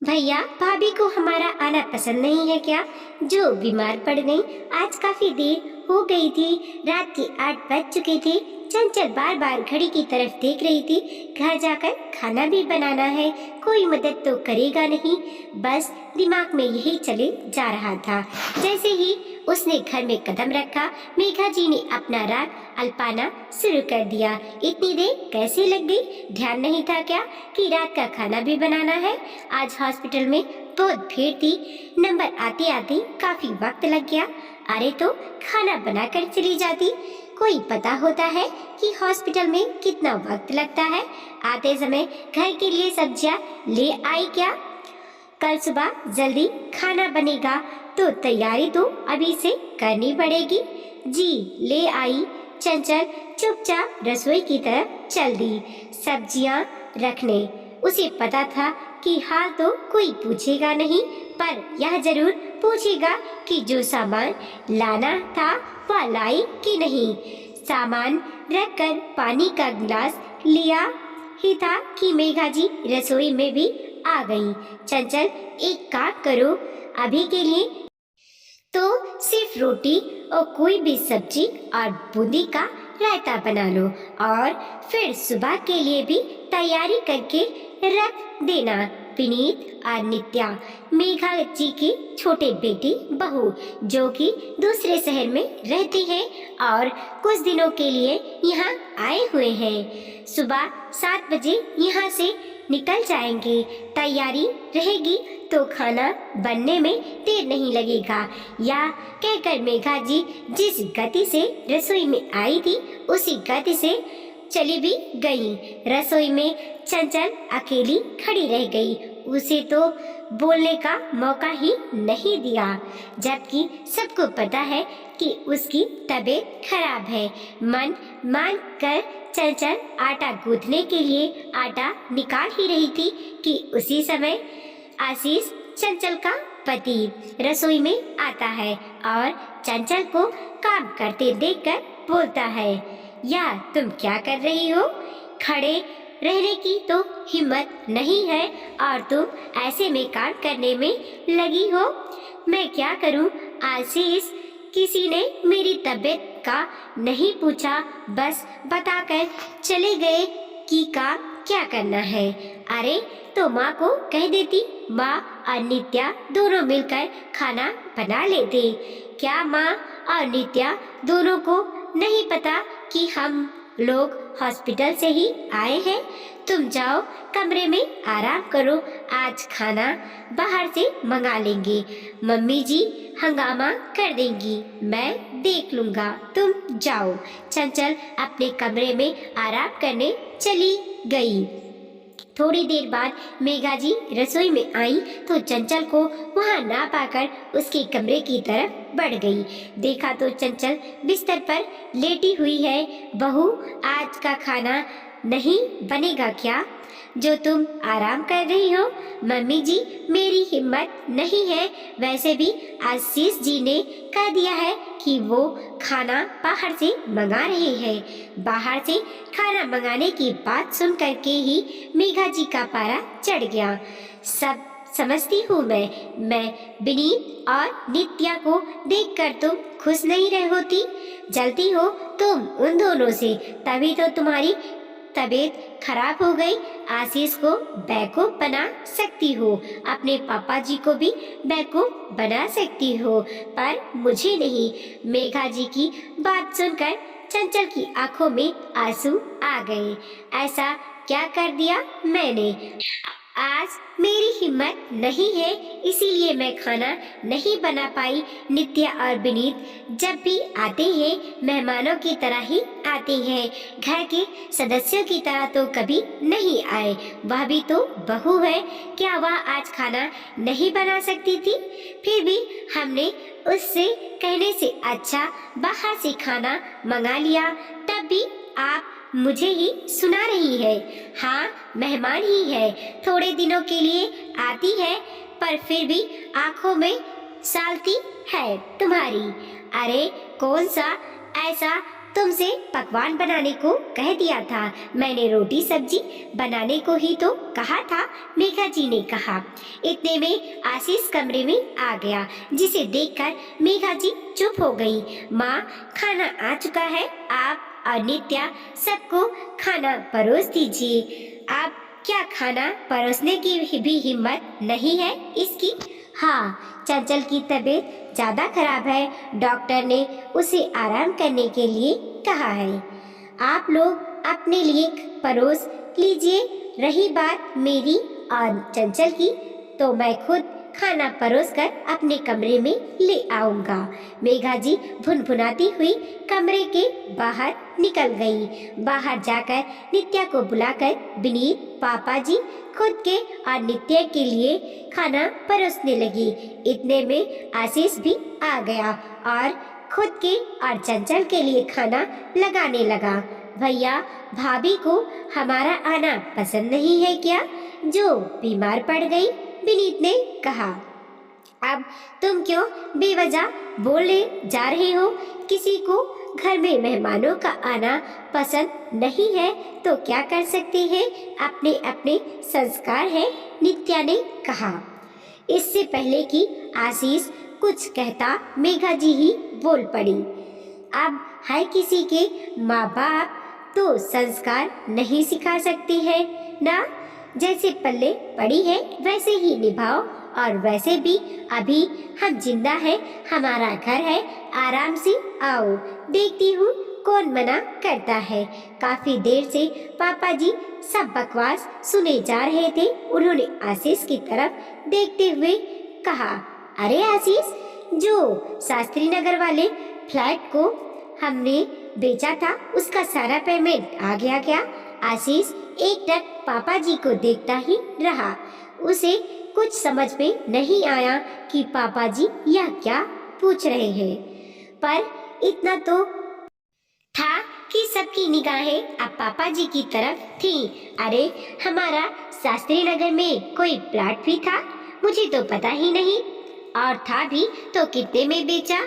भैया भाभी को हमारा आना पसंद नहीं है क्या? जो बीमार पड़ गई। आज काफी देर हो गई थी, रात के 8 बज चुके थे। चंचल बार बार घड़ी की तरफ देख रही थी। घर जाकर खाना भी बनाना है, कोई मदद तो करेगा नहीं। बस दिमाग में यही चले जा रहा था। जैसे ही उसने घर में कदम रखा, मेघा जी ने अपना राग अल्पाना शुरू कर दिया। इतनी देर कैसे लग गई? ध्यान नहीं था क्या कि रात का खाना भी बनाना है? आज हॉस्पिटल में बहुत भीड़ थी, नंबर आते आते काफी वक्त लग गया। अरे तो खाना बनाकर चली जाती। कोई पता होता है कि हॉस्पिटल में कितना वक्त लगता है? आते समय घर के लिए सब्जियां ले आई क्या? कल सुबह जल्दी खाना बनेगा तो तैयारी तो अभी से करनी पड़ेगी। जी ले आई। चंचल चुपचाप रसोई की तरफ चल दी, सब्जियां रखने। उसे पता था कि हाल तो कोई पूछेगा नहीं, पर यह जरूर पूछेगा कि जो सामान लाना था वह लाई कि नहीं। सामान रखकर पानी का गिलास लिया ही था कि मेघा जी रसोई में भी आ गई। चंचल एक काम करो, अभी के लिए तो सिर्फ रोटी और कोई भी सब्जी और बूंदी का रायता बना लो, और फिर सुबह के लिए भी तैयारी करके रख देना। विनीत और नित्या मेघा जी की छोटे बेटी बहू, जो कि दूसरे शहर में रहती है और कुछ दिनों के लिए यहाँ आए हुए हैं। सुबह 7 बजे यहाँ से निकल जाएंगे। तैयारी रहेगी तो खाना बनने में देर नहीं लगेगा। या कहकर मेघा जी जिस गति से रसोई में आई थी उसी गति से चली भी गई। रसोई में चंचल अकेली खड़ी रह गई। उसे तो बोलने का मौका ही नहीं दिया, जबकि सबको पता है कि उसकी तबीयत खराब है। मन मान कर चंचल आटा गूंथने के लिए आटा निकाल ही रही थी कि उसी समय आशीष, चंचल का पति, रसोई में आता है और चंचल को काम करते देखकर बोलता है, या तुम क्या कर रही हो? खड़े रहने की तो हिम्मत नहीं है और तुम ऐसे में काम करने में लगी हो। मैं क्या करूं आशीष, किसी ने मेरी तबीयत का नहीं पूछा, बस बताकर चले गए कि काम क्या करना है। अरे तो माँ को कह देती, माँ और नित्या दोनों मिलकर खाना बना लेते। क्या माँ और नित्या दोनों को नहीं पता कि हम लोग हॉस्पिटल से ही आए हैं? तुम जाओ कमरे में आराम करो, आज खाना बाहर से मंगा लेंगे। मम्मी जी हंगामा कर देंगी, मैं देख लूंगा, तुम जाओ। चंचल अपने कमरे में आराम करने चली गई। थोड़ी देर बाद मेघा जी रसोई में आई तो चंचल को वहां ना पाकर उसके कमरे की तरफ बढ़ गई। देखा तो चंचल बिस्तर पर लेटी हुई है। बहू, आज का खाना नहीं बनेगा क्या, जो तुम आराम कर रही हो? मम्मी जी मेरी हिम्मत नहीं है। वैसे भी आशीष जी ने कह दिया है कि वो खाना बाहर से मंगा रहे हैं। बाहर से खाना मंगाने की बात सुन करके ही मेघा जी का पारा चढ़ गया। सब समझती हूँ मैं विनीत और नित्या को देखकर तुम खुश नहीं रह होती। जलती हो तुम उन दोनों से, तभी तो तुम्हारी तबीयत खराब हो गई। आशीष को बेवकूफ बना सकती हो, अपने पापा जी को भी बेवकूफ बना सकती हो, पर मुझे नहीं। मेघा जी की बात सुनकर चंचल की आंखों में आंसू आ गए। ऐसा क्या कर दिया मैंने? आज मेरी हिम्मत नहीं है, इसीलिए मैं खाना नहीं बना पाई। नित्या और विनीत जब भी आते हैं मेहमानों की तरह ही आते हैं, घर के सदस्यों की तरह तो कभी नहीं आए। वह भी तो बहू है, क्या वह आज खाना नहीं बना सकती थी? फिर भी हमने उससे कहने से अच्छा बाहर से खाना मंगा लिया, तब भी आप मुझे ही सुना रही है। हाँ, मेहमान ही है, थोड़े दिनों के लिए आती है, पर फिर भी आंखों में सालती है तुम्हारी। अरे कौन सा ऐसा तुमसे पकवान बनाने को कह दिया था, मैंने रोटी सब्जी बनाने को ही तो कहा था, मेघा जी ने कहा। इतने में आशीष कमरे में आ गया, जिसे देखकर मेघा जी चुप हो गई। माँ, खाना आ चुका है, आप और नित्या सबको खाना परोस दीजिए। आप क्या खाना परोसने की भी हिम्मत नहीं है इसकी? हाँ, चंचल की तबीयत ज्यादा खराब है, डॉक्टर ने उसे आराम करने के लिए कहा है। आप लोग अपने लिए परोस लीजिए। रही बात मेरी और चंचल की, तो मैं खुद खाना परोस कर अपने कमरे में ले आऊंगा। मेघा जी भुनभुनाती हुई कमरे के बाहर निकल गई। बाहर जाकर नित्या को बुलाकर विनीत, पापा जी खुद के और नित्या के लिए खाना परोसने लगी। इतने में आशीष भी आ गया और खुद के और चंचल के लिए खाना लगाने लगा। भैया, भाभी को हमारा आना पसंद नहीं है क्या, जो बीमार पड़ गई? विनीत ने कहा। अब तुम क्यों बेवजह बोले जा रहे हो? किसी को घर में मेहमानों का आना पसंद नहीं है तो क्या कर सकते हैं, अपने अपने संस्कार है, नित्या ने कहा। इससे पहले कि आशीष कुछ कहता, मेघा जी ही बोल पड़ी। अब हर किसी के माँ बाप तो संस्कार नहीं सिखा सकते हैं ना, जैसे पल्ले पड़ी है वैसे ही निभाओ। और वैसे भी अभी हम जिंदा है, हमारा घर है, आराम से आओ, देखती हूँ कौन मना करता है। काफी देर से पापा जी सब बकवास सुने जा रहे थे। उन्होंने आशीष की तरफ देखते हुए कहा, अरे आशीष, जो शास्त्री नगर वाले फ्लैट को हमने बेचा था उसका सारा पेमेंट आ गया क्या? आशीष एकटक पापा जी को देखता ही रहा। उसे कुछ समझ में नहीं आया कि पापा जी यह क्या पूछ रहे हैं, पर इतना तो था कि सबकी निगाहें अब पापा जी की तरफ थीं। अरे, हमारा शास्त्री नगर में कोई प्लॉट भी था? मुझे तो पता ही नहीं, और था भी तो कितने में बेचा?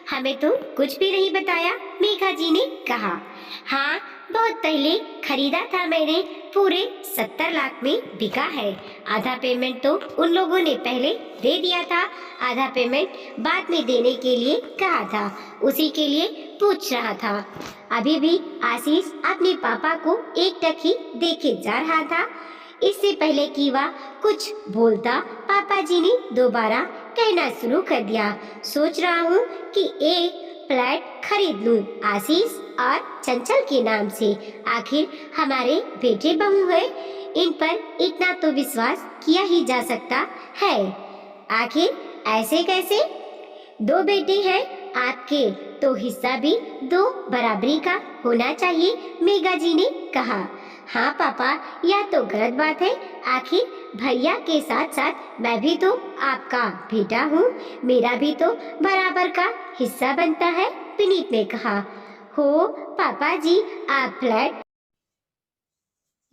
हमें तो कुछ भी नहीं बताया, मेघा जी ने कहा। हाँ, बहुत पहले खरीदा था मैंने, पूरे 70 लाख में बिका है। आधा पेमेंट तो उन लोगों ने पहले दे दिया था, आधा पेमेंट बाद में देने के लिए कहा था, उसी के लिए पूछ रहा था। अभी भी आशीष अपने पापा को एकटक ही देखे जा रहा था। इससे पहले कि वह कुछ बोलता, पापा जी ने दोबारा कहना शुरू कर दिया, सोच रहा हूँ कि एक फ्लैट खरीद लूं आशीष और चंचल के नाम से। आखिर हमारे बेटे बहू है, इन पर इतना तो विश्वास किया ही जा सकता है। आखिर ऐसे कैसे? 2 बेटे हैं आपके, तो हिस्सा भी 2 बराबरी का होना चाहिए, मेघा जी ने कहा। हाँ पापा, यह तो गलत बात है। आखिर भैया के साथ साथ मैं भी तो आपका बेटा हूँ, मेरा भी तो बराबर का हिस्सा बनता है, विनीत ने कहा। हो पापा जी, आप फ्लैट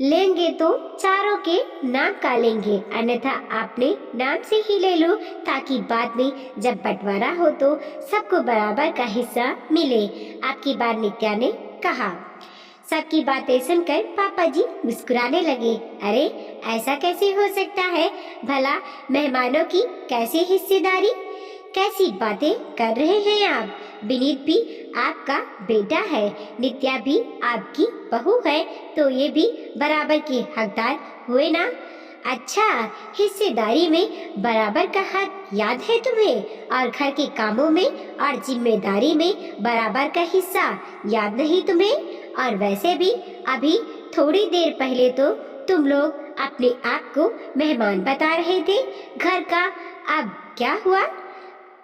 लेंगे तो चारों के नाम का लेंगे, अन्यथा आपने नाम से ही ले लो, ताकि बाद में जब बंटवारा हो तो सबको बराबर का हिस्सा मिले, आपकी बात नित्या ने कहा। सबकी बातें सुनकर पापा जी मुस्कुराने लगे। अरे, ऐसा कैसे हो सकता है? भला मेहमानों की कैसे हिस्सेदारी? कैसी बातें कर रहे हैं आप? विनीत भी आपका बेटा है, नित्या भी आपकी बहू है, तो ये भी बराबर के हकदार हुए ना। अच्छा, हिस्सेदारी में बराबर का हक याद है तुम्हें, और घर के कामों में और जिम्मेदारी में बराबर का हिस्सा याद नहीं तुम्हें? और वैसे भी अभी थोड़ी देर पहले तो तुम लोग अपने आप को मेहमान बता रहे थे घर का, अब क्या हुआ?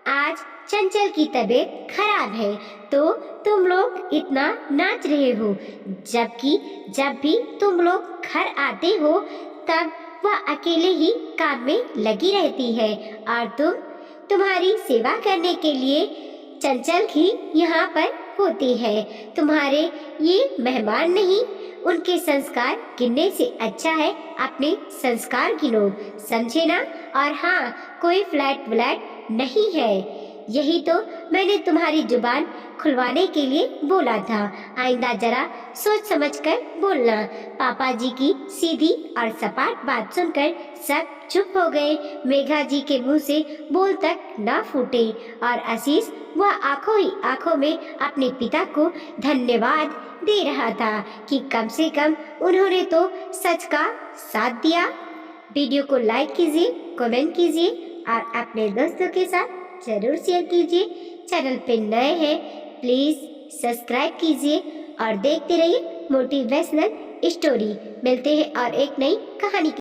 आज चंचल की तबीयत खराब है तो तुम लोग इतना नाच रहे हो, जबकि जब भी तुम लोग घर आते हो तब वह अकेले ही काम में लगी रहती है, और तुम्हारी सेवा करने के लिए चंचल ही यहाँ पर होती है। तुम्हारे ये मेहमान नहीं, उनके संस्कार गिनने से अच्छा है अपने संस्कार गिनो, समझे ना? और हाँ, कोई फ्लैट व्लैट नहीं है, यही तो मैंने तुम्हारी जुबान खुलवाने के लिए बोला था। आइंदा जरा सोच समझकर बोलना। पापा जी की सीधी और सपाट बात सुनकर सब चुप हो गए। मेघा जी के मुंह से बोल तक न फूटे और आशीष वह आंखों ही आंखों में अपने पिता को धन्यवाद दे रहा था कि कम से कम उन्होंने तो सच का साथ दिया। वीडियो को लाइक कीजिए, कमेंट कीजिए और अपने दोस्तों के साथ जरूर शेयर कीजिए। चैनल पे नए हैं प्लीज सब्सक्राइब कीजिए और देखते रहिए मोटिवेशनल स्टोरी। मिलते हैं और एक नई कहानी